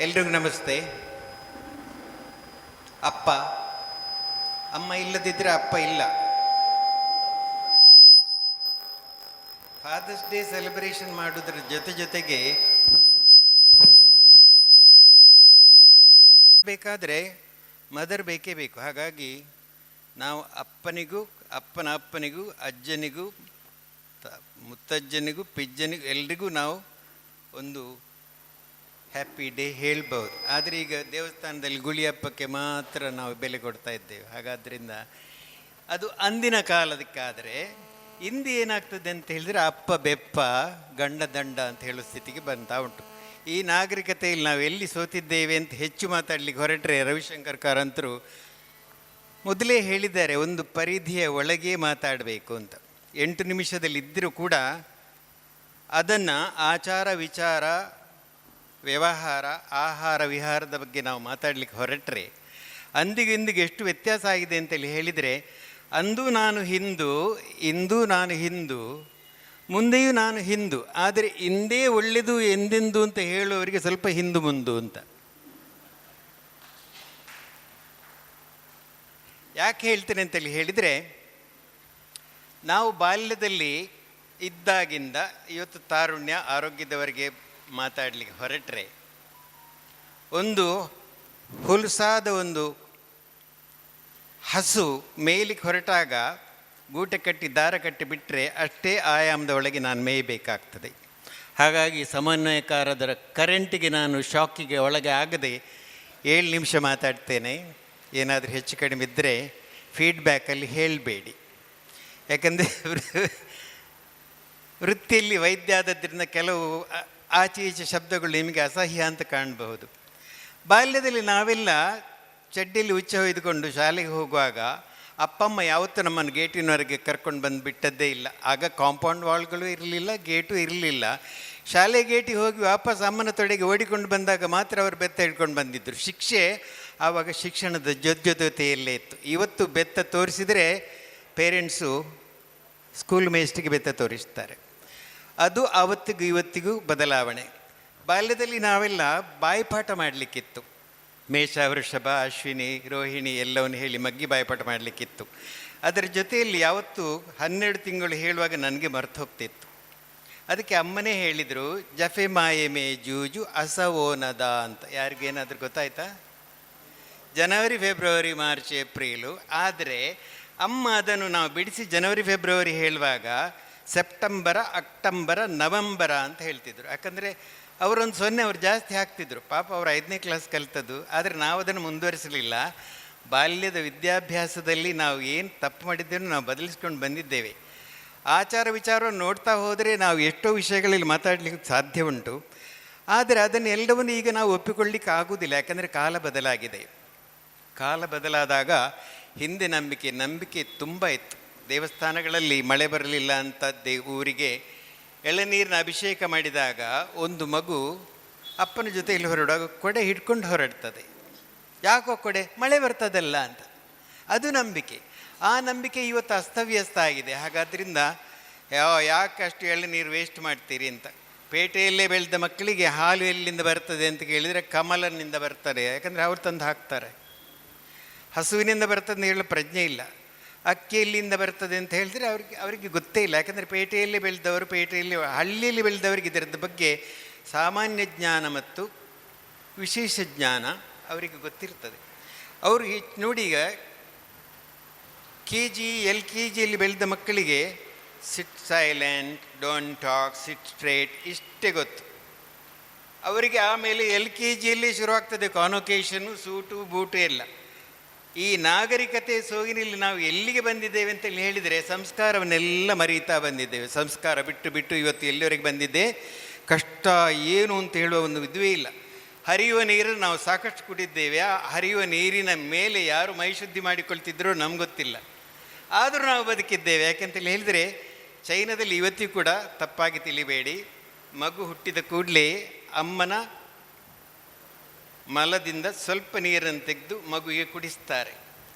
ಎಲ್ರಿಗೂ ನಮಸ್ತೆ. ಅಪ್ಪ ಅಮ್ಮ ಇಲ್ಲದಿದ್ದರೆ ಅಪ್ಪ ಇಲ್ಲ. ಫಾದರ್ಸ್ ಡೇ ಸೆಲೆಬ್ರೇಷನ್ ಮಾಡೋದ್ರ ಜೊತೆಗೆ ಬೇಕಾದರೆ ಮದರ್ ಬೇಕೇ ಬೇಕು. ಹಾಗಾಗಿ ನಾವು ಅಪ್ಪನಿಗೂ ಅಪ್ಪನಿಗೂ ಅಜ್ಜನಿಗೂ ಮುತ್ತಜ್ಜನಿಗೂ ಪಿಜ್ಜನಿಗೂ ಎಲ್ರಿಗೂ ನಾವು ಒಂದು ಹ್ಯಾಪಿ ಡೇ ಹೇಳ್ಬೋದು. ಆದರೆ ಈಗ ದೇವಸ್ಥಾನದಲ್ಲಿ ಗುಳಿಯಪ್ಪಕ್ಕೆ ಮಾತ್ರ ನಾವು ಬೆಲೆ ಕೊಡ್ತಾ ಇದ್ದೇವೆ. ಹಾಗಾದ್ದರಿಂದ ಅದು ಅಂದಿನ ಕಾಲದಕ್ಕಾದರೆ ಇಂದು ಏನಾಗ್ತದೆ ಅಂತ ಹೇಳಿದರೆ ಅಪ್ಪ ಬೆಪ್ಪ ಗಂಡ ದಂಡ ಅಂತ ಹೇಳೋ ಸ್ಥಿತಿಗೆ ಬರ್ತಾ ಉಂಟು. ಈ ನಾಗರಿಕತೆಯಲ್ಲಿ ನಾವು ಎಲ್ಲಿ ಸೋತಿದ್ದೇವೆ ಅಂತ ಹೆಚ್ಚು ಮಾತಾಡಲಿಕ್ಕೆ ಹೊರಟ್ರೆ ರವಿಶಂಕರ್ ಕಾರಂತರು ಮೊದಲೇ ಹೇಳಿದ್ದಾರೆ, ಒಂದು ಪರಿಧಿಯ ಒಳಗೆ ಮಾತಾಡಬೇಕು ಅಂತ. 8 ನಿಮಿಷದಲ್ಲಿ ಇದ್ದರೂ ಕೂಡ ಅದನ್ನು ಆಚಾರ ವಿಚಾರ ವ್ಯವಹಾರ ಆಹಾರ ವಿಹಾರದ ಬಗ್ಗೆ ನಾವು ಮಾತಾಡಲಿಕ್ಕೆ ಹೊರಟ್ರೆ ಅಂದಿಗೆ ಇಂದಿಗೆ ಎಷ್ಟು ವ್ಯತ್ಯಾಸ ಆಗಿದೆ ಅಂತೇಳಿ ಹೇಳಿದರೆ, ಅಂದು ನಾನು ಹಿಂದೂ, ಇಂದು ನಾನು ಹಿಂದೂ, ಮುಂದೆಯೂ ನಾನು ಹಿಂದೂ, ಆದರೆ ಇಂದೇ ಒಳ್ಳೆಯದು ಎಂದೆಂದು ಅಂತ ಹೇಳುವವರಿಗೆ ಸ್ವಲ್ಪ ಹಿಂದು ಮುಂದು ಅಂತ. ಯಾಕೆ ಹೇಳ್ತೇನೆ ಅಂತೇಳಿ ಹೇಳಿದರೆ, ನಾವು ಬಾಲ್ಯದಲ್ಲಿ ಇದ್ದಾಗಿಂದ ಇವತ್ತು ತಾರುಣ್ಯ ಆರೋಗ್ಯದವರೆಗೆ ಮಾತಾಡಲಿಕ್ಕೆ ಹೊರಟ್ರೆ, ಒಂದು ಹುಲಸಾದ ಒಂದು ಹಸು ಮೇಯ್ಲಿಕ್ಕೆ ಹೊರಟಾಗ ಗೂಟೆ ಕಟ್ಟಿ ದಾರ ಕಟ್ಟಿ ಬಿಟ್ಟರೆ ಅಷ್ಟೇ ಆಯಾಮದ ಒಳಗೆ ನಾನು ಮೇಯಬೇಕಾಗ್ತದೆ. ಹಾಗಾಗಿ ಸಮನ್ವಯಕಾರದರ ಕರೆಂಟಿಗೆ ನಾನು ಶಾಕಿಗೆ ಒಳಗೆ ಆಗದೆ 7 ನಿಮಿಷ ಮಾತಾಡ್ತೇನೆ. ಏನಾದರೂ ಹೆಚ್ಚು ಕಡಿಮೆ ಇದ್ದರೆ ಫೀಡ್ಬ್ಯಾಕಲ್ಲಿ ಹೇಳಬೇಡಿ. ಯಾಕಂದರೆ ವೃತ್ತಿಯಲ್ಲಿ ವೈದ್ಯ ಆದದ್ರಿಂದ ಕೆಲವು ಆಚೆ ಈಚೆ ಶಬ್ದಗಳು ನಿಮಗೆ ಅಸಹ್ಯ ಅಂತ ಕಾಣಬಹುದು. ಬಾಲ್ಯದಲ್ಲಿ ನಾವೆಲ್ಲ ಚಡ್ಡಿಯಲ್ಲಿ ಹುಚ್ಚ ಹೊಯ್ದುಕೊಂಡು ಶಾಲೆಗೆ ಹೋಗುವಾಗ ಅಪ್ಪಮ್ಮ ಯಾವತ್ತೂ ನಮ್ಮನ್ನು ಗೇಟಿನವರೆಗೆ ಕರ್ಕೊಂಡು ಬಂದು ಬಿಟ್ಟದ್ದೇ ಇಲ್ಲ. ಆಗ ಕಾಂಪೌಂಡ್ ವಾಲ್ಗಳು ಇರಲಿಲ್ಲ, ಗೇಟು ಇರಲಿಲ್ಲ. ಶಾಲೆ ಗೇಟಿಗೆ ಹೋಗಿ ವಾಪಸ್ ಅಮ್ಮನ ತೊಡೆಗೆ ಓಡಿಕೊಂಡು ಬಂದಾಗ ಮಾತ್ರ ಅವರು ಬೆತ್ತ ಹಿಡ್ಕೊಂಡು ಬಂದಿದ್ದರು. ಶಿಕ್ಷೆ ಆವಾಗ ಶಿಕ್ಷಣದ ಜೊತೆಯಲ್ಲೇ ಇತ್ತು. ಇವತ್ತು ಬೆತ್ತ ತೋರಿಸಿದರೆ ಪೇರೆಂಟ್ಸು ಸ್ಕೂಲ್ ಮೇಸ್ಟಿಗೆ ಬೆತ್ತ ತೋರಿಸ್ತಾರೆ. ಅದು ಆವತ್ತಿಗೂ ಇವತ್ತಿಗೂ ಬದಲಾವಣೆ. ಬಾಲ್ಯದಲ್ಲಿ ನಾವೆಲ್ಲ ಬಾಯಿಪಾಠ ಮಾಡಲಿಕ್ಕಿತ್ತು. ಮೇಷ ವೃಷಭ ಅಶ್ವಿನಿ ರೋಹಿಣಿ ಎಲ್ಲವನ್ನು ಹೇಳಿ ಮಗ್ಗಿ ಬಾಯಿಪಾಠ ಮಾಡಲಿಕ್ಕಿತ್ತು. ಅದರ ಜೊತೆಯಲ್ಲಿ ಯಾವತ್ತೂ 12 ತಿಂಗಳು ಹೇಳುವಾಗ ನನಗೆ ಮರ್ತು ಹೋಗ್ತಿತ್ತು. ಅದಕ್ಕೆ ಅಮ್ಮನೇ ಹೇಳಿದರು, ಜಫೆ ಮಾಯೆ ಮೇ ಜೂಜು ಅಸವೋನದ ಅಂತ. ಯಾರಿಗೇನಾದರೂ ಗೊತ್ತಾಯ್ತಾ? January February March April. ಆದರೆ ಅಮ್ಮ ಅದನ್ನು ನಾವು ಬಿಡಿಸಿ ಜನವರಿ ಫೆಬ್ರವರಿ ಹೇಳುವಾಗ ಸೆಪ್ಟೆಂಬರ ಅಕ್ಟೋಬರ ನವೆಂಬರ ಅಂತ ಹೇಳ್ತಿದ್ರು. ಯಾಕಂದರೆ ಅವರೊಂದು 0 ಅವ್ರು ಜಾಸ್ತಿ ಹಾಕ್ತಿದ್ರು. ಪಾಪ ಅವರು 5ನೇ ಕ್ಲಾಸ್ ಕಲಿತದ್ದು. ಆದರೆ ನಾವು ಅದನ್ನು ಮುಂದುವರಿಸಲಿಲ್ಲ. ಬಾಲ್ಯದ ವಿದ್ಯಾಭ್ಯಾಸದಲ್ಲಿ ನಾವು ಏನು ತಪ್ಪು ಮಾಡಿದ್ದೇನೋ ನಾವು ಬದಲಿಸ್ಕೊಂಡು ಬಂದಿದ್ದೇವೆ. ಆಚಾರ ವಿಚಾರವನ್ನು ನೋಡ್ತಾ ಹೋದರೆ ನಾವು ಎಷ್ಟೋ ವಿಷಯಗಳಲ್ಲಿ ಮಾತಾಡಲಿಕ್ಕೆ ಸಾಧ್ಯ ಉಂಟು. ಆದರೆ ಅದನ್ನು ಎಲ್ಲವನ್ನೂ ಈಗ ನಾವು ಒಪ್ಪಿಕೊಳ್ಳಿಕ್ಕೆ ಆಗೋದಿಲ್ಲ. ಯಾಕಂದರೆ ಕಾಲ ಬದಲಾಗಿದೆ. ಕಾಲ ಬದಲಾದಾಗ ಹಿಂದೆ ನಂಬಿಕೆ ತುಂಬ ಇತ್ತು. ದೇವಸ್ಥಾನಗಳಲ್ಲಿ ಮಳೆ ಬರಲಿಲ್ಲ ಅಂತ ಊರಿಗೆ ಎಳನೀರಿನ ಅಭಿಷೇಕ ಮಾಡಿದಾಗ ಒಂದು ಮಗು ಅಪ್ಪನ ಜೊತೆಯಲ್ಲಿ ಹೊರಡುವಾಗ ಕೊಡೆ ಹಿಡ್ಕೊಂಡು ಹೊರಡ್ತದೆ. ಯಾಕೋ ಕೊಡೆ ಮಳೆ ಬರ್ತದಲ್ಲ ಅಂತ. ಅದು ನಂಬಿಕೆ. ಆ ನಂಬಿಕೆ ಇವತ್ತು ಅಸ್ತವ್ಯಸ್ತ ಆಗಿದೆ. ಹಾಗಾದ್ರಿಂದ ಯಾಕೆ ಅಷ್ಟು ಎಳನೀರು ವೇಸ್ಟ್ ಮಾಡ್ತೀರಿ ಅಂತ. ಪೇಟೆಯಲ್ಲೇ ಬೆಳೆದ ಮಕ್ಕಳಿಗೆ ಹಾಲು ಎಲ್ಲಿಂದ ಬರ್ತದೆ ಅಂತ ಕೇಳಿದರೆ ಕಮಲನಿಂದ ಬರ್ತಾರೆ. ಯಾಕಂದರೆ ಅವ್ರು ತಂದು ಹಾಕ್ತಾರೆ. ಹಸುವಿನಿಂದ ಬರ್ತದೆ ಅಂತ ಹೇಳೋ ಪ್ರಜ್ಞೆ ಇಲ್ಲ. ಅಕ್ಕಿ ಎಲ್ಲಿಂದ ಬರ್ತದೆ ಅಂತ ಹೇಳಿದ್ರೆ ಅವರಿಗೆ ಗೊತ್ತೇ ಇಲ್ಲ. ಯಾಕಂದರೆ ಪೇಟೆಯಲ್ಲಿ ಬೆಳೆದವರು, ಹಳ್ಳಿಯಲ್ಲಿ ಬೆಳೆದವರಿಗೆ ಇದರದ ಬಗ್ಗೆ ಸಾಮಾನ್ಯ ಜ್ಞಾನ ಮತ್ತು ವಿಶೇಷ ಜ್ಞಾನ ಅವರಿಗೆ ಗೊತ್ತಿರ್ತದೆ. ಅವರು ನೋಡಿ, ಈಗ LKGಯಲ್ಲಿ ಬೆಳೆದ ಮಕ್ಕಳಿಗೆ sit silent, don't talk, sit straight ಇಷ್ಟೇ ಗೊತ್ತು. ಅವರಿಗೆ ಆಮೇಲೆ LKGಯಲ್ಲೇ ಶುರುವಾಗ್ತದೆ ಕಾನ್ವೊಕೇಶನು, ಸೂಟು ಬೂಟು ಎಲ್ಲ. ಈ ನಾಗರಿಕತೆ ಸೋಗಿನಲ್ಲಿ ನಾವು ಎಲ್ಲಿಗೆ ಬಂದಿದ್ದೇವೆ ಅಂತೇಳಿ ಹೇಳಿದರೆ ಸಂಸ್ಕಾರವನ್ನೆಲ್ಲ ಮರೀತಾ ಬಂದಿದ್ದೇವೆ. ಸಂಸ್ಕಾರ ಬಿಟ್ಟು ಇವತ್ತು ಎಲ್ಲಿವರೆಗೆ ಬಂದಿದ್ದೆ, ಕಷ್ಟ ಏನು ಅಂತ ಹೇಳುವ ಒಂದು ಇದುವೇ ಇಲ್ಲ. ಹರಿಯುವ ನೀರನ್ನು ನಾವು ಸಾಕಷ್ಟು ಕುಡಿದ್ದೇವೆ. ಆ ಹರಿಯುವ ನೀರಿನ ಮೇಲೆ ಯಾರು ಮೈಶುದ್ಧಿ ಮಾಡಿಕೊಳ್ತಿದ್ರೋ ನಮ್ಗೆ ಗೊತ್ತಿಲ್ಲ. ಆದರೂ ನಾವು ಬದುಕಿದ್ದೇವೆ. ಯಾಕೆಂತೇಳಿ ಹೇಳಿದರೆ, ಚೈನಾದಲ್ಲಿ ಇವತ್ತಿಗೂ ಕೂಡ ತಪ್ಪಾಗಿ ತಿಳಿಬೇಡಿ, ಮಗು ಹುಟ್ಟಿದ ಕೂಡಲೇ ಅಮ್ಮನ ಮಲದಿಂದ ಸ್ವಲ್ಪ ನೀರನ್ನು ತೆಗೆದು ಮಗುವಿಗೆ ಕುಡಿಸ್ತಾರೆ.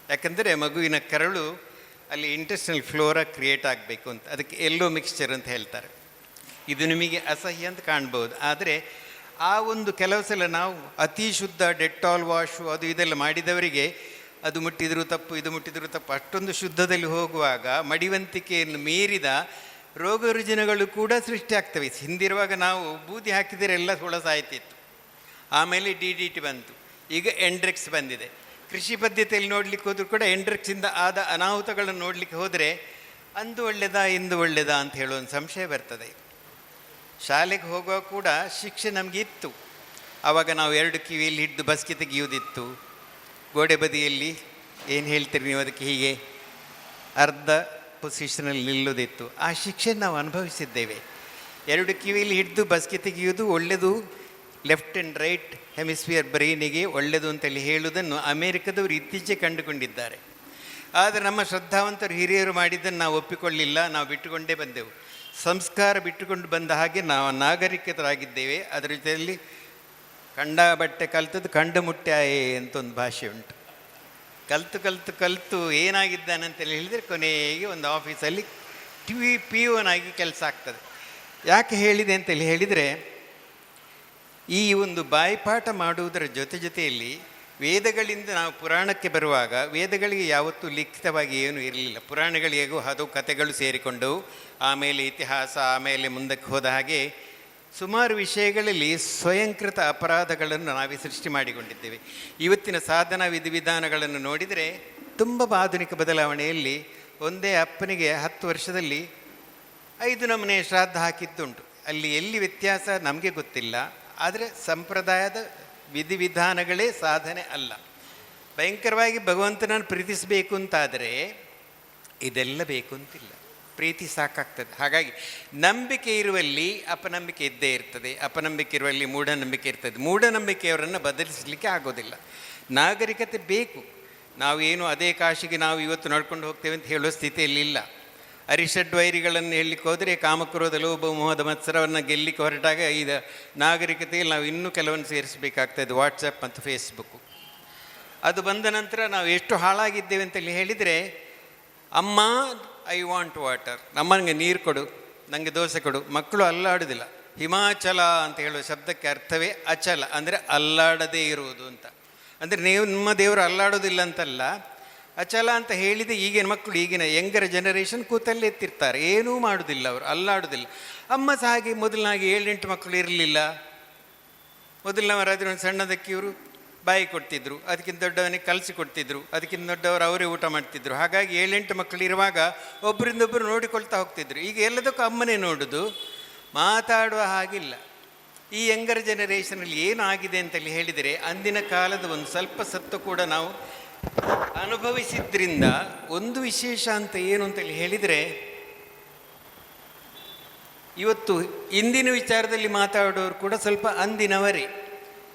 ಯಾಕಂದರೆ ಮಗುವಿನ ಕರಳು ಅಲ್ಲಿ ಇಂಟೆಸ್ಟಿನಲ್ ಫ್ಲೋರಾ ಕ್ರಿಯೇಟ್ ಆಗಬೇಕು ಅಂತ. ಅದಕ್ಕೆ ಎಲ್ಲೋ ಮಿಕ್ಸ್ಚರ್ ಅಂತ ಹೇಳ್ತಾರೆ. ಇದು ನಿಮಗೆ ಅಸಹ್ಯ ಅಂತ ಕಾಣ್ಬೋದು. ಆದರೆ ಆ ಒಂದು ಕೆಲವು ಸಲ ನಾವು ಅತಿ ಶುದ್ಧ ಡೆಟ್ಟಾಲ್ ವಾಶು ಅದು ಇದೆಲ್ಲ ಮಾಡಿದವರಿಗೆ ಅದು ಮುಟ್ಟಿದರೂ ತಪ್ಪು ಇದು ಮುಟ್ಟಿದರೂ ತಪ್ಪು ಅಷ್ಟೊಂದು ಶುದ್ಧದಲ್ಲಿ ಹೋಗುವಾಗ ಮಡಿವಂತಿಕೆಯನ್ನು ಮೀರಿದ ರೋಗ ರುಜಿನಗಳು ಕೂಡ ಸೃಷ್ಟಿ ಆಗ್ತವೆ. ಹಿಂದಿರುವಾಗ ನಾವು ಬೂದಿ ಹಾಕಿದರೆ ಎಲ್ಲ ಹುಳ ಸಾಯ್ತಿತ್ತು. ಆಮೇಲೆ DDT ಬಂತು, ಈಗ ಎಂಡ್ರೆಕ್ಸ್ ಬಂದಿದೆ. ಕೃಷಿ ಪದ್ಧತಿಯಲ್ಲಿ ನೋಡಲಿಕ್ಕೆ ಹೋದರೂ ಕೂಡ ಎಂಡ್ರೆಕ್ಸಿಂದ ಆದ ಅನಾಹುತಗಳನ್ನು ನೋಡಲಿಕ್ಕೆ ಹೋದರೆ ಅಂದು ಒಳ್ಳೆಯದಾ ಇಂದು ಒಳ್ಳೆಯದಾ ಅಂತ ಹೇಳೋ ಒಂದು ಸಂಶಯ ಬರ್ತದೆ. ಶಾಲೆಗೆ ಹೋಗುವಾಗ ಕೂಡ ಶಿಕ್ಷೆ ನಮಗೆ ಇತ್ತು. ಆವಾಗ ನಾವು 2 ಕಿವಿಯಲ್ಲಿ ಹಿಡಿದು ಬಸ್ಕಿ ತೆಗೆಯುವುದಿತ್ತು. ಗೋಡೆ ಬದಿಯಲ್ಲಿ ಏನು ಹೇಳ್ತೀರಿ ನೀವು ಅದಕ್ಕೆ, ಹೀಗೆ ಅರ್ಧ ಪೊಸಿಷನಲ್ಲಿ ನಿಲ್ಲೋದಿತ್ತು. ಆ ಶಿಕ್ಷೆ ನಾವು ಅನುಭವಿಸಿದ್ದೇವೆ. 2 ಕಿವಿಯಲ್ಲಿ ಹಿಡಿದು ಬಸ್ಕಿ ತೆಗೆಯುವುದು ಒಳ್ಳೆಯದು, ಲೆಫ್ಟ್ ಆ್ಯಂಡ್ ರೈಟ್ ಹೆಮಿಸ್ಫಿಯರ್ ಬ್ರೈನಿಗೆ ಒಳ್ಳೆಯದು ಅಂತೇಳಿ ಹೇಳುವುದನ್ನು ಅಮೇರಿಕದವರು ಇತ್ತೀಚೆಗೆ ಕಂಡುಕೊಂಡಿದ್ದಾರೆ. ಆದರೆ ನಮ್ಮ ಶ್ರದ್ಧಾವಂತರು ಹಿರಿಯರು ಮಾಡಿದ್ದನ್ನು ನಾವು ಒಪ್ಪಿಕೊಳ್ಳಿಲ್ಲ, ನಾವು ಬಿಟ್ಟುಕೊಂಡೇ ಬಂದೆವು. ಸಂಸ್ಕಾರ ಬಿಟ್ಟುಕೊಂಡು ಬಂದ ಹಾಗೆ ನಾವು ನಾಗರಿಕರಾಗಿದ್ದೇವೆ. ಅದರ ಜೊತೆಯಲ್ಲಿ ಕಂಡ ಬಟ್ಟೆ ಕಲಿತದ್ದು ಕಂಡು ಮುಟ್ಟಾಯೆ ಅಂತ ಒಂದು ಭಾಷೆ ಉಂಟು. ಕಲಿತು ಏನಾಗಿದ್ದಾನೆ ಅಂತೇಳಿ ಹೇಳಿದರೆ ಕೊನೆಗೆ ಒಂದು ಆಫೀಸಲ್ಲಿ PON ಆಗಿ ಕೆಲಸ ಆಗ್ತದೆ. ಯಾಕೆ ಹೇಳಿದೆ ಅಂತೇಳಿ ಹೇಳಿದರೆ, ಈ ಒಂದು ಬಾಯಿಪಾಠ ಮಾಡುವುದರ ಜೊತೆಯಲ್ಲಿ ವೇದಗಳಿಂದ ನಾವು ಪುರಾಣಕ್ಕೆ ಬರುವಾಗ ವೇದಗಳಿಗೆ ಯಾವತ್ತೂ ಲಿಖಿತವಾಗಿ ಏನೂ ಇರಲಿಲ್ಲ. ಪುರಾಣಗಳಿಗೂ ಅದು ಕಥೆಗಳು ಸೇರಿಕೊಂಡವು, ಆಮೇಲೆ ಇತಿಹಾಸ, ಆಮೇಲೆ ಮುಂದಕ್ಕೆ ಹೋದ ಹಾಗೆ ಸುಮಾರು ವಿಷಯಗಳಲ್ಲಿ ಸ್ವಯಂಕೃತ ಅಪರಾಧಗಳನ್ನು ನಾವೇ ಸೃಷ್ಟಿ ಮಾಡಿಕೊಂಡಿದ್ದೇವೆ. ಇವತ್ತಿನ ಸಾಧನಾ ವಿಧಿವಿಧಾನಗಳನ್ನು ನೋಡಿದರೆ ತುಂಬ ಆಧುನಿಕ ಬದಲಾವಣೆಯಲ್ಲಿ ಒಂದೇ ಅಪ್ಪನಿಗೆ 10 ವರ್ಷದಲ್ಲಿ 5 ನಮೂನೆ ಶ್ರಾದ್ದ ಹಾಕಿದ್ದುಂಟು. ಅಲ್ಲಿ ಎಲ್ಲಿ ವ್ಯತ್ಯಾಸ ನಮಗೆ ಗೊತ್ತಿಲ್ಲ. ಆದರೆ ಸಂಪ್ರದಾಯದ ವಿಧಿವಿಧಾನಗಳೇ ಸಾಧನೆ ಅಲ್ಲ. ಭಯಂಕರವಾಗಿ ಭಗವಂತನನ್ನು ಪ್ರೀತಿಸಬೇಕು ಅಂತಾದರೆ ಇದೆಲ್ಲ ಬೇಕು ಅಂತಿಲ್ಲ, ಪ್ರೀತಿ ಸಾಕಾಗ್ತದೆ. ಹಾಗಾಗಿ ನಂಬಿಕೆ ಇರುವಲ್ಲಿ ಅಪನಂಬಿಕೆ ಇದ್ದೇ ಇರ್ತದೆ, ಅಪನಂಬಿಕೆ ಇರುವಲ್ಲಿ ಮೂಢನಂಬಿಕೆ ಇರ್ತದೆ. ಮೂಢನಂಬಿಕೆಯವರನ್ನು ಬದಲಿಸಲಿಕ್ಕೆ ಆಗೋದಿಲ್ಲ. ನಾಗರಿಕತೆ ಬೇಕು. ನಾವೇನು ಅದೇ ಕಾಶಿಗೆ ನಾವು ಇವತ್ತು ನಡ್ಕೊಂಡು ಹೋಗ್ತೇವೆ ಅಂತ ಹೇಳೋ ಸ್ಥಿತಿಯಲ್ಲಿ ಇಲ್ಲ. ಅರಿಷಡ್ ವೈರಿಗಳನ್ನು ಹೇಳಲಿಕ್ಕೆ ಹೋದರೆ ಕಾಮಕ್ರೋಧ ಲೋಭ ಮೋಹದ ಮತ್ಸರವನ್ನು ಗೆಲ್ಲಿಕ್ಕೆ ಹೊರಟಾಗ ಈಗ ನಾಗರಿಕತೆಯಲ್ಲಿ ನಾವು ಇನ್ನೂ ಕೆಲವನ್ನು ಸೇರಿಸಬೇಕಾಗ್ತದೆ. ವಾಟ್ಸಪ್ ಮತ್ತು ಫೇಸ್ಬುಕ್ಕು ಅದು ಬಂದ ನಂತರ ನಾವು ಎಷ್ಟು ಹಾಳಾಗಿದ್ದೇವೆ ಅಂತೇಳಿ ಹೇಳಿದರೆ, ಅಮ್ಮ ಐ ವಾಂಟ್ ವಾಟರ್, ನಮ್ಮನಿಗೆ ನೀರು ಕೊಡು, ನನಗೆ ದೋಸೆ ಕೊಡು. ಮಕ್ಕಳು ಅಲ್ಲಾಡೋದಿಲ್ಲ. ಹಿಮಾಚಲ ಅಂತ ಹೇಳುವ ಶಬ್ದಕ್ಕೆ ಅರ್ಥವೇ ಅಚಲ, ಅಂದರೆ ಅಲ್ಲಾಡದೇ ಇರುವುದು ಅಂತ. ಅಂದರೆ ನಿಮ್ಮ ದೇವರು ಅಲ್ಲಾಡೋದಿಲ್ಲ ಅಂತಲ್ಲ, ಅಚಲ ಅಂತ ಹೇಳಿದೆ. ಈಗಿನ ಮಕ್ಕಳು, ಈಗಿನ ಯಂಗರ್ ಜನರೇಷನ್ ಕೂತಲ್ಲೇ ಎತ್ತಿರ್ತಾರೆ, ಏನೂ ಮಾಡೋದಿಲ್ಲ, ಅವರು ಅಲ್ಲಾಡೋದಿಲ್ಲ. ಅಮ್ಮ ಸಹ ಹಾಗೆ ಮೊದಲನಾಗಿ 7-8 ಮಕ್ಕಳು ಇರಲಿಲ್ಲ. ಮೊದಲನವರಾದರೆ ಒಂದು ಸಣ್ಣದಕ್ಕೆ ಇವರು ಬಾಯಿ ಕೊಡ್ತಿದ್ರು, ಅದಕ್ಕಿಂತ ದೊಡ್ಡವನಿಗೆ ಕಲಸಿ ಕೊಡ್ತಿದ್ರು, ಅದಕ್ಕಿಂತ ದೊಡ್ಡವರು ಅವರೇ ಊಟ ಮಾಡ್ತಿದ್ರು. ಹಾಗಾಗಿ 7-8 ಮಕ್ಕಳು ಇರುವಾಗ ಒಬ್ಬರಿಂದೊಬ್ಬರು ನೋಡಿಕೊಳ್ತಾ ಹೋಗ್ತಿದ್ರು. ಈಗ ಎಲ್ಲದಕ್ಕೂ ಅಮ್ಮನೇ ನೋಡೋದು, ಮಾತಾಡುವ ಹಾಗಿಲ್ಲ. ಈ ಯಂಗರ್ ಜನರೇಷನಲ್ಲಿ ಏನು ಆಗಿದೆ ಅಂತೇಳಿ ಹೇಳಿದರೆ, ಅಂದಿನ ಕಾಲದ ಒಂದು ಸ್ವಲ್ಪ ಸತ್ತು ಕೂಡ ನಾವು ಅನುಭವಿಸಿದ್ರಿಂದ ಒಂದು ವಿಶೇಷ ಅಂತ ಏನು ಅಂತೇಳಿ ಹೇಳಿದರೆ, ಇವತ್ತು ಇಂದಿನ ವಿಚಾರದಲ್ಲಿ ಮಾತಾಡೋರು ಕೂಡ ಸ್ವಲ್ಪ ಅಂದಿನವರೇ.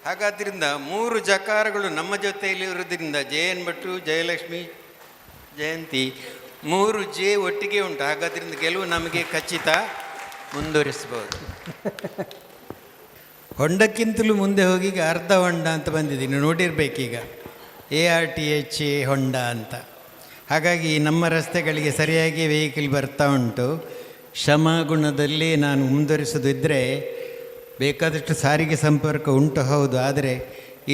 ಹಾಗಾದ್ದರಿಂದ 3 ಜಕಾರಗಳು ನಮ್ಮ ಜೊತೆಯಲ್ಲಿ ಇರೋದ್ರಿಂದ JN ಭಟ್ರು, ಜಯಲಕ್ಷ್ಮಿ, ಜಯಂತಿ 3 ಜೆ ಒಟ್ಟಿಗೆ ಉಂಟು. ಹಾಗಾದ್ರಿಂದ ಗೆಲುವು ನಮಗೆ ಖಚಿತ, ಮುಂದುವರಿಸ್ಬೋದು. ಹೊಂಡಕ್ಕಿಂತಲೂ ಮುಂದೆ ಹೋಗಿ ಈಗ ಅರ್ಧ ಹೊಂಡ ಅಂತ ಬಂದಿದ್ದೀನಿ, ನೋಡಿರ್ಬೇಕೀಗ ARTH ಹೊಂಡ ಅಂತ. ಹಾಗಾಗಿ ನಮ್ಮ ರಸ್ತೆಗಳಿಗೆ ಸರಿಯಾಗಿ ವೆಹಿಕಲ್ ಬರ್ತಾ ಉಂಟು. ಕ್ಷಮಾಗುಣದಲ್ಲಿ ನಾನು ಮುಂದುವರಿಸೋದಿದ್ದರೆ, ಬೇಕಾದಷ್ಟು ಸಾರಿಗೆ ಸಂಪರ್ಕ ಉಂಟು ಹೌದು, ಆದರೆ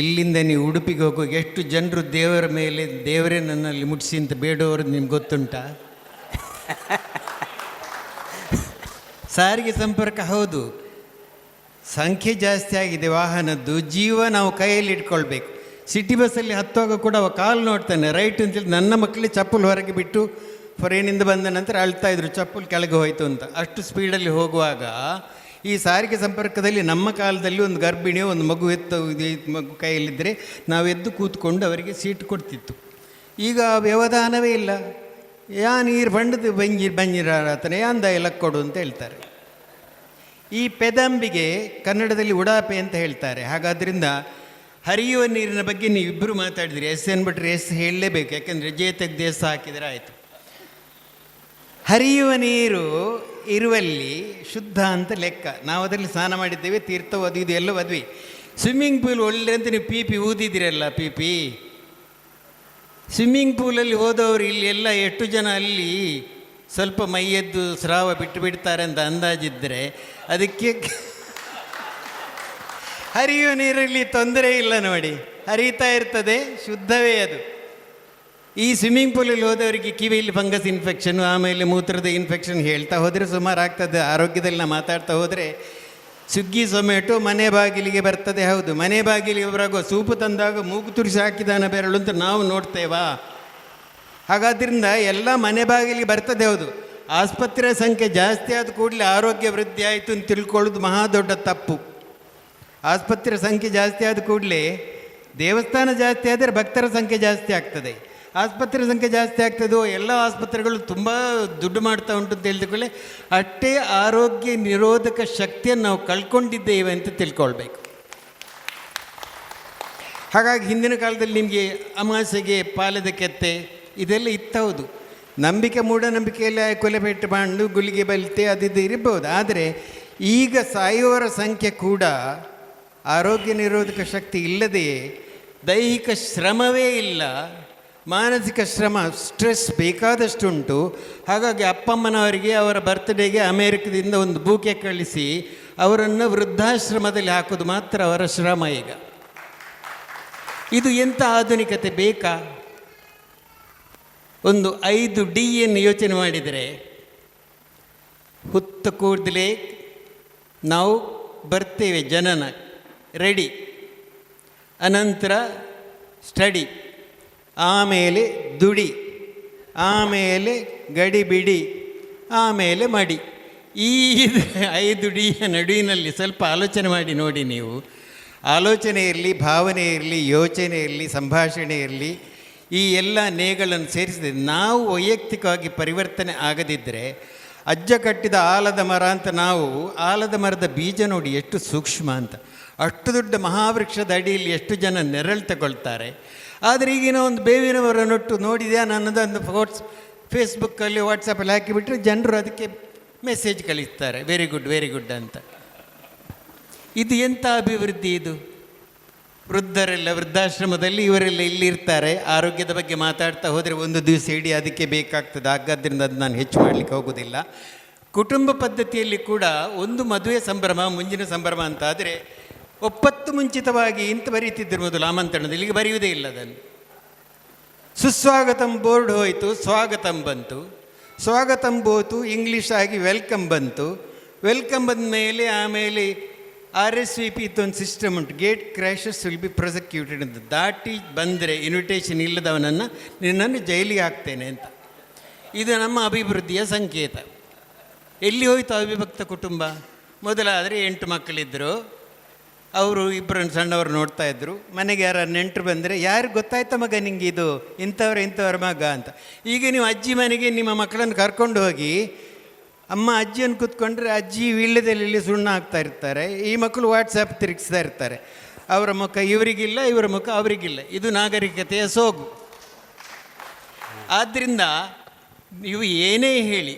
ಇಲ್ಲಿಂದ ನೀವು ಉಡುಪಿಗೆ ಹೋಗುವಾಗ ಎಷ್ಟು ಜನರು ದೇವರ ಮೇಲೆ ದೇವರೇ ನನ್ನಲ್ಲಿ ಮುಟ್ಟಿಸಿ ಅಂತ ಬೇಡೋರು ನಿಮ್ಗೆ ಗೊತ್ತುಂಟಾ? ಸಾರಿಗೆ ಸಂಪರ್ಕ ಹೌದು, ಸಂಖ್ಯೆ ಜಾಸ್ತಿ ಆಗಿದೆ ವಾಹನದ್ದು, ಜೀವ ನಾವು ಕೈಯಲ್ಲಿ ಇಟ್ಕೊಳ್ಬೇಕು. ಸಿಟಿ ಬಸ್ಸಲ್ಲಿ ಹತ್ತುವಾಗ ಕೂಡ ಅವ ಕಾಲು ನೋಡ್ತಾನೆ, ರೈಟ್ ಅಂತೇಳಿ. ನನ್ನ ಮಕ್ಕಳಿಗೆ ಚಪ್ಪಲು ಹೊರಗೆ ಬಿಟ್ಟು ಫೊರೇನಿಂದ ಬಂದ ನಂತರ ಅಳ್ತಾಯಿದ್ರು, ಚಪ್ಪಲು ಕೆಳಗೆ ಹೋಯಿತು ಅಂತ. ಅಷ್ಟು ಸ್ಪೀಡಲ್ಲಿ ಹೋಗುವಾಗ ಈ ಸಾರಿಗೆ ಸಂಪರ್ಕದಲ್ಲಿ ನಮ್ಮ ಕಾಲದಲ್ಲಿ ಒಂದು ಗರ್ಭಿಣಿಯೋ ಒಂದು ಮಗು ಮಗು ಕೈಯಲ್ಲಿದ್ದರೆ ನಾವು ಎದ್ದು ಕೂತ್ಕೊಂಡು ಅವರಿಗೆ ಸೀಟ್ ಕೊಡ್ತಿತ್ತು. ಈಗ ವ್ಯವಧಾನವೇ ಇಲ್ಲ. ಯಾ ನೀರು ಬಂಡದು ಬಂಜಿರಾತನೆ ಯಾಂದ ಎಲ್ಲ ಕೊಡು ಅಂತ ಹೇಳ್ತಾರೆ. ಈ ಪೆದಂಬಿಗೆ ಕನ್ನಡದಲ್ಲಿ ಉಡಾಪೆ ಅಂತ ಹೇಳ್ತಾರೆ. ಹಾಗಾದ್ದರಿಂದ ಹರಿಯುವ ನೀರಿನ ಬಗ್ಗೆ ನೀವಿಬ್ಬರು ಮಾತಾಡಿದ್ರಿ. SN ಭಟ್ರು ಹೇಳಲೇಬೇಕು, ಯಾಕೆಂದರೆ ಜೇತಕ್ಕೆ ದೇಶ ಹಾಕಿದರೆ ಆಯಿತು. ಹರಿಯುವ ನೀರು ಇರುವಲ್ಲಿ ಶುದ್ಧ ಅಂತ ಲೆಕ್ಕ. ನಾವು ಅದರಲ್ಲಿ ಸ್ನಾನ ಮಾಡಿದ್ದೇವೆ, ತೀರ್ಥ ಅದು ಇದು ಎಲ್ಲ ಒದ್ವಿ. ಸ್ವಿಮ್ಮಿಂಗ್ ಪೂಲ್ ಒಳ್ಳೆ ಅಂತ ನೀವು ಪಿ ಊದಿದಿರಲ್ಲ, ಪಿ ಸ್ವಿಮ್ಮಿಂಗ್ ಪೂಲಲ್ಲಿ ಹೋದವರು ಇಲ್ಲಿ ಎಲ್ಲ ಎಷ್ಟು ಜನ ಅಲ್ಲಿ ಸ್ವಲ್ಪ ಮೈಯದ್ದು ಸ್ರಾವ ಬಿಟ್ಟು ಬಿಡ್ತಾರೆ ಅಂತ ಅಂದಾಜಿದ್ದರೆ ಹರಿಯುವ ನೀರಲ್ಲಿ ತೊಂದರೆ ಇಲ್ಲ ನೋಡಿ, ಹರಿಯುತ್ತಾ ಇರ್ತದೆ, ಶುದ್ಧವೇ ಅದು. ಈ ಸ್ವಿಮ್ಮಿಂಗ್ ಪೂಲಲ್ಲಿ ಹೋದವರಿಗೆ ಕಿವಿಯಲ್ಲಿ ಫಂಗಸ್ ಇನ್ಫೆಕ್ಷನ್, ಆಮೇಲೆ ಮೂತ್ರದ ಇನ್ಫೆಕ್ಷನ್ ಹೇಳ್ತಾ ಹೋದರೆ ಸುಮಾರು ಆಗ್ತದೆ. ಆರೋಗ್ಯದಲ್ಲಿ ನಾವು ಮಾತಾಡ್ತಾ ಹೋದರೆ ಸ್ವಿಗ್ಗಿ ಝೊಮ್ಯಾಟೊ ಮನೆ ಬಾಗಿಲಿಗೆ ಬರ್ತದೆ. ಹೌದು, ಮನೆ ಬಾಗಿಲಿಗೆ ಬರಾಗುವ ಸೂಪು ತಂದಾಗ ಮೂಗು ತುರಿಸಿ ಹಾಕಿದಾನ ಬೆರಳು ಅಂತ ನಾವು ನೋಡ್ತೇವಾ? ಹಾಗಾದ್ರಿಂದ ಎಲ್ಲ ಮನೆ ಬಾಗಿಲಿಗೆ ಬರ್ತದೆ. ಹೌದು, ಆಸ್ಪತ್ರೆ ಸಂಖ್ಯೆ ಜಾಸ್ತಿ ಆದ ಕೂಡಲೇ ಆರೋಗ್ಯ ವೃದ್ಧಿ ಆಯಿತು ಅಂತ ತಿಳ್ಕೊಳ್ಳೋದು ಮಹಾ ದೊಡ್ಡ ತಪ್ಪು. ಆಸ್ಪತ್ರೆ ಸಂಖ್ಯೆ ಜಾಸ್ತಿ ಆದ ಕೂಡಲೇ ದೇವಸ್ಥಾನ ಜಾಸ್ತಿ ಆದರೆ ಭಕ್ತರ ಸಂಖ್ಯೆ ಜಾಸ್ತಿ ಆಗ್ತದೆ. ಆಸ್ಪತ್ರೆ ಸಂಖ್ಯೆ ಜಾಸ್ತಿ ಆಗ್ತದೋ ಎಲ್ಲ ಆಸ್ಪತ್ರೆಗಳು ತುಂಬ ದುಡ್ಡು ಮಾಡ್ತಾ ಉಂಟು ಅಂತ ಹೇಳಿಕೊಳ್ಳಿ, ಅಷ್ಟೇ ಆರೋಗ್ಯ ನಿರೋಧಕ ಶಕ್ತಿಯನ್ನು ನಾವು ಕಳ್ಕೊಂಡಿದ್ದೇವೆ ಅಂತ ತಿಳ್ಕೊಳ್ಬೇಕು. ಹಾಗಾಗಿ ಹಿಂದಿನ ಕಾಲದಲ್ಲಿ ನಿಮಗೆ ಅಮಾಸೆಗೆ ಪಾಲದ ಕೆತ್ತೆ ಇದೆಲ್ಲ ಇತ್ತೌದು. ನಂಬಿಕೆ ಮೂಢನಂಬಿಕೆಯಲ್ಲಿ ಕೊಲೆಪೆಟ್ಟು ಬಾಂಡು ಗುಳಿಗೆ ಬಲಿತೆ ಅದಿದ್ದು ಇರಬಹುದು. ಆದರೆ ಈಗ ಸಾಯುವವರ ಸಂಖ್ಯೆ ಕೂಡ ಆರೋಗ್ಯ ನಿರೋಧಕ ಶಕ್ತಿ ಇಲ್ಲದೆಯೇ, ದೈಹಿಕ ಶ್ರಮವೇ ಇಲ್ಲ, ಮಾನಸಿಕ ಶ್ರಮ, ಸ್ಟ್ರೆಸ್ ಬೇಕಾದಷ್ಟುಂಟು. ಹಾಗಾಗಿ ಅಪ್ಪಮ್ಮನವರಿಗೆ ಅವರ ಬರ್ತ್ಡೇಗೆ ಅಮೇರಿಕದಿಂದ ಒಂದು ಬೂಕೆ ಕಳಿಸಿ ಅವರನ್ನು ವೃದ್ಧಾಶ್ರಮದಲ್ಲಿ ಹಾಕೋದು ಮಾತ್ರ ಅವರ ಶ್ರಮ. ಈಗ ಇದು ಎಂಥ ಆಧುನಿಕತೆ ಬೇಕಾ? ಒಂದು 5D ಯೋಚನೆ ಮಾಡಿದರೆ, ಹುತ್ತ ಕೂಡಲೇ ನಾವು ಬರ್ತೇವೆ, ಜನನ ರೆಡಿ, ಅನಂತರ ಸ್ಟಡಿ, ಆಮೇಲೆ ದುಡಿ, ಆಮೇಲೆ ಗಡಿಬಿಡಿ, ಆಮೇಲೆ ಮಡಿ. ಈ 5D ನಡುವಿನಲ್ಲಿ ಸ್ವಲ್ಪ ಆಲೋಚನೆ ಮಾಡಿ ನೋಡಿ ನೀವು. ಆಲೋಚನೆ ಇರಲಿ, ಭಾವನೆ ಇರಲಿ, ಯೋಚನೆ ಇರಲಿ, ಸಂಭಾಷಣೆ ಇರಲಿ, ಈ ಎಲ್ಲ ನೇಗಳನ್ನು ಸೇರಿಸಿದೆ ನಾವು ವೈಯಕ್ತಿಕವಾಗಿ ಪರಿವರ್ತನೆ ಆಗದಿದ್ದರೆ, ಅಜ್ಜ ಕಟ್ಟಿದ ಆಲದ ಮರ ಅಂತ ನಾವು, ಆಲದ ಮರದ ಬೀಜ ನೋಡಿ ಎಷ್ಟು ಸೂಕ್ಷ್ಮ ಅಂತ, ಅಷ್ಟು ದೊಡ್ಡ ಮಹಾವೃಕ್ಷದ ಅಡಿಯಲ್ಲಿ ಎಷ್ಟು ಜನ ನೆರಳು ತಗೊಳ್ತಾರೆ. ಆದರೆ ಈಗಿನ ಒಂದು ಬೇವಿನ ಮರ ನೊಟ್ಟು ನೋಡಿದ್ಯಾ ನನ್ನದೊಂದು ಫೇಸ್ಬುಕ್ಕಲ್ಲಿ ವಾಟ್ಸಪ್ಪಲ್ಲಿ ಹಾಕಿಬಿಟ್ರೆ ಜನರು ಅದಕ್ಕೆ ಮೆಸೇಜ್ ಕಳಿಸ್ತಾರೆ, ವೆರಿ ಗುಡ್ ವೆರಿ ಗುಡ್ ಅಂತ. ಇದು ಎಂಥ ಅಭಿವೃದ್ಧಿ ಇದು? ವೃದ್ಧರೆಲ್ಲ ವೃದ್ಧಾಶ್ರಮದಲ್ಲಿ, ಇವರೆಲ್ಲ ಇಲ್ಲಿರ್ತಾರೆ. ಆರೋಗ್ಯದ ಬಗ್ಗೆ ಮಾತಾಡ್ತಾ ಹೋದರೆ ಒಂದು ದಿವಸ ಇಡೀ ಅದಕ್ಕೆ ಬೇಕಾಗ್ತದೆ. ಹಾಗಾದ್ದರಿಂದ ಅದು ನಾನು ಹೆಚ್ಚು ಮಾಡಲಿಕ್ಕೆ ಹೋಗೋದಿಲ್ಲ. ಕುಟುಂಬ ಪದ್ಧತಿಯಲ್ಲಿ ಕೂಡ ಒಂದು ಮದುವೆ ಸಂಭ್ರಮ, ಮುಂಜಿನ ಸಂಭ್ರಮ ಅಂತ ಆದರೆ ಒಪ್ಪತ್ತು ಮುಂಚಿತವಾಗಿ ಇಂತ ಬರೀತಿದ್ದರು ಮೊದಲು ಆಮಂತ್ರಣದಲ್ಲಿ. ಈಗ ಬರೆಯುವುದೇ ಇಲ್ಲ ಅದನ್ನು. ಸುಸ್ವಾಗತಂ ಬೋರ್ಡ್ ಹೋಯಿತು, ಸ್ವಾಗತಂ ಬಂತು, ಸ್ವಾಗತಂ ಬೋತು ಇಂಗ್ಲೀಷ್ ಆಗಿ ವೆಲ್ಕಮ್ ಬಂತು, ವೆಲ್ಕಮ್ ಬಂದ ಮೇಲೆ ಆಮೇಲೆ RSVP ಇತ್ತೊಂದು ಸಿಸ್ಟಮ್ ಉಂಟು, gate crashes will be prosecuted ಅಂತ. ದಾಟಿ ಬಂದರೆ ಇನ್ವಿಟೇಷನ್ ಇಲ್ಲದವನನ್ನು ನಿನ್ನನ್ನು ಜೈಲಿಗೆ ಹಾಕ್ತೇನೆ ಅಂತ. ಇದು ನಮ್ಮ ಅಭಿವೃದ್ಧಿಯ ಸಂಕೇತ. ಎಲ್ಲಿ ಹೋಯಿತು ಅವಿಭಕ್ತ ಕುಟುಂಬ? ಮೊದಲಾದರೆ 8 ಮಕ್ಕಳಿದ್ದರು, ಅವರು ಇಬ್ಬರನ್ನು ಸಣ್ಣವರು ನೋಡ್ತಾ ಇದ್ದರು. ಮನೆಗೆ ಯಾರು ನೆಂಟರು ಬಂದರೆ, ಯಾರು ಗೊತ್ತಾಯ್ತ ಮಗ ನಿಂಗೆ ಇದು ಇಂಥವ್ರ ಮಗ ಅಂತ. ಈಗ ನೀವು ಅಜ್ಜಿ ಮನೆಗೆ ನಿಮ್ಮ ಮಕ್ಕಳನ್ನು ಕರ್ಕೊಂಡು ಹೋಗಿ, ಅಮ್ಮ ಅಜ್ಜಿಯನ್ನು ಕೂತ್ಕೊಂಡ್ರೆ ಅಜ್ಜಿ ವೀಳ್ಯದಲ್ಲಿ ಸುಣ್ಣ ಹಾಕ್ತಾ ಇರ್ತಾರೆ, ಈ ಮಕ್ಕಳು ವಾಟ್ಸಪ್ ತಿರುಗಿಸ್ತಾ ಇರ್ತಾರೆ. ಅವರ ಮುಖ ಇವರಿಗಿಲ್ಲ, ಇವರ ಮುಖ ಅವರಿಗಿಲ್ಲ. ಇದು ನಾಗರಿಕತೆಯ ಸೋಗು. ಆದ್ದರಿಂದ ನೀವು ಏನೇ ಹೇಳಿ,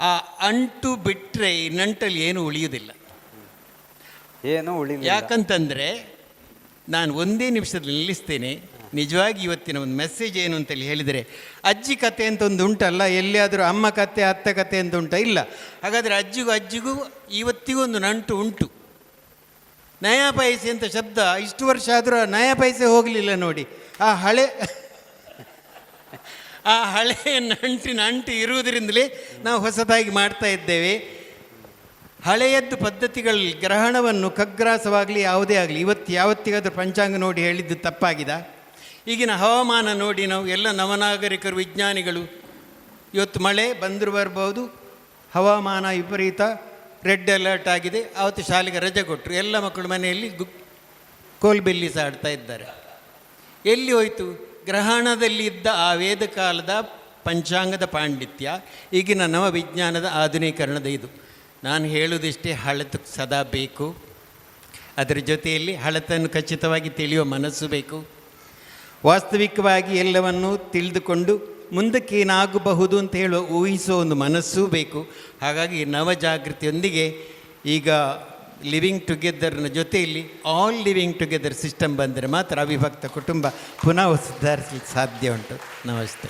ಆ ಅಂಟು ಬಿಟ್ಟರೆ ಈ ನಂಟಲ್ಲಿ ಏನೂ ಉಳಿಯುವುದಿಲ್ಲ. ಯಾಕಂತಂದರೆ ನಾನು ಒಂದೇ ನಿಮಿಷದಲ್ಲಿ ನಿಲ್ಲಿಸ್ತೇನೆ. ನಿಜವಾಗಿ ಇವತ್ತಿನ ಒಂದು ಮೆಸೇಜ್ ಏನು ಅಂತೇಳಿ ಹೇಳಿದರೆ, ಅಜ್ಜಿ ಕತೆ ಅಂತ ಒಂದು ಉಂಟಲ್ಲ, ಎಲ್ಲಿಯಾದರೂ ಅಮ್ಮ ಕತೆ ಅತ್ತೆ ಕತೆ ಅಂತ ಉಂಟ? ಇಲ್ಲ. ಹಾಗಾದರೆ ಅಜ್ಜಿಗೂ ಇವತ್ತಿಗೂ ಒಂದು ನಂಟು ಉಂಟು. ನಯಾ ಪೈಸೆ ಅಂತ ಶಬ್ದ ಇಷ್ಟು ವರ್ಷ ಆದರೂ ನಯಾ ಪೈಸೆ ಹೋಗಲಿಲ್ಲ ನೋಡಿ. ಆ ಹಳೆ ನಂಟಿನ ಅಂಟು ಇರುವುದರಿಂದಲೇ ನಾವು ಹೊಸದಾಗಿ ಮಾಡ್ತಾ ಇದ್ದೇವೆ. ಹಳೆಯದ್ದು ಪದ್ಧತಿಗಳಲ್ಲಿ ಗ್ರಹಣವನ್ನು ಖಗ್ರಾಸವಾಗಲಿ ಯಾವುದೇ ಆಗಲಿ, ಯಾವತ್ತಿಗಾದರೂ ಪಂಚಾಂಗ ನೋಡಿ ಹೇಳಿದ್ದು ತಪ್ಪಾಗಿದ? ಈಗಿನ ಹವಾಮಾನ ನೋಡಿ ನಾವು ಎಲ್ಲ ನವನಾಗರಿಕರು, ವಿಜ್ಞಾನಿಗಳು, ಇವತ್ತು ಮಳೆ ಬಂದರೂ ಬರ್ಬೋದು, ಹವಾಮಾನ ವಿಪರೀತ, ರೆಡ್ ಅಲರ್ಟ್ ಆಗಿದೆ, ಆವತ್ತು ಶಾಲೆಗೆ ರಜೆ ಕೊಟ್ಟರು, ಎಲ್ಲ ಮಕ್ಕಳು ಮನೆಯಲ್ಲಿ ಕೋಲ್ಬೆಲ್ಲಿ ಸಹ ಆಡ್ತಾ ಇದ್ದಾರೆ. ಎಲ್ಲಿ ಹೋಯಿತು? ಗ್ರಹಣದಲ್ಲಿ ಇದ್ದ ಆ ವೇದ ಕಾಲದ ಪಂಚಾಂಗದ ಪಾಂಡಿತ್ಯ ಈಗಿನ ನವ ವಿಜ್ಞಾನದ ಆಧುನೀಕರಣದ ಇದು. ನಾನು ಹೇಳುವುದಿಷ್ಟೇ, ಹಳತು ಸದಾ ಬೇಕು, ಅದರ ಜೊತೆಯಲ್ಲಿ ಹಳತನ್ನು ಖಚಿತವಾಗಿ ತಿಳಿಯುವ ಮನಸ್ಸು ಬೇಕು. ವಾಸ್ತವಿಕವಾಗಿ ಎಲ್ಲವನ್ನೂ ತಿಳಿದುಕೊಂಡು ಮುಂದಕ್ಕೇನಾಗಬಹುದು ಅಂತ ಹೇಳುವ ಊಹಿಸುವ ಒಂದು ಮನಸ್ಸೂ ಬೇಕು. ಹಾಗಾಗಿ ನವಜಾಗೃತಿಯೊಂದಿಗೆ ಈಗ ಲಿವಿಂಗ್ ಟುಗೆದರ್ನ ಜೊತೆಯಲ್ಲಿ ಆಲ್ ಲಿವಿಂಗ್ ಟುಗೆದರ್ ಸಿಸ್ಟಮ್ ಬಂದರೆ ಮಾತ್ರ ಅವಿಭಕ್ತ ಕುಟುಂಬ ಪುನಃ ಸುಧಾರಿಸಲಿಕ್ಕೆ ಸಾಧ್ಯ ಉಂಟು. ನಮಸ್ತೆ.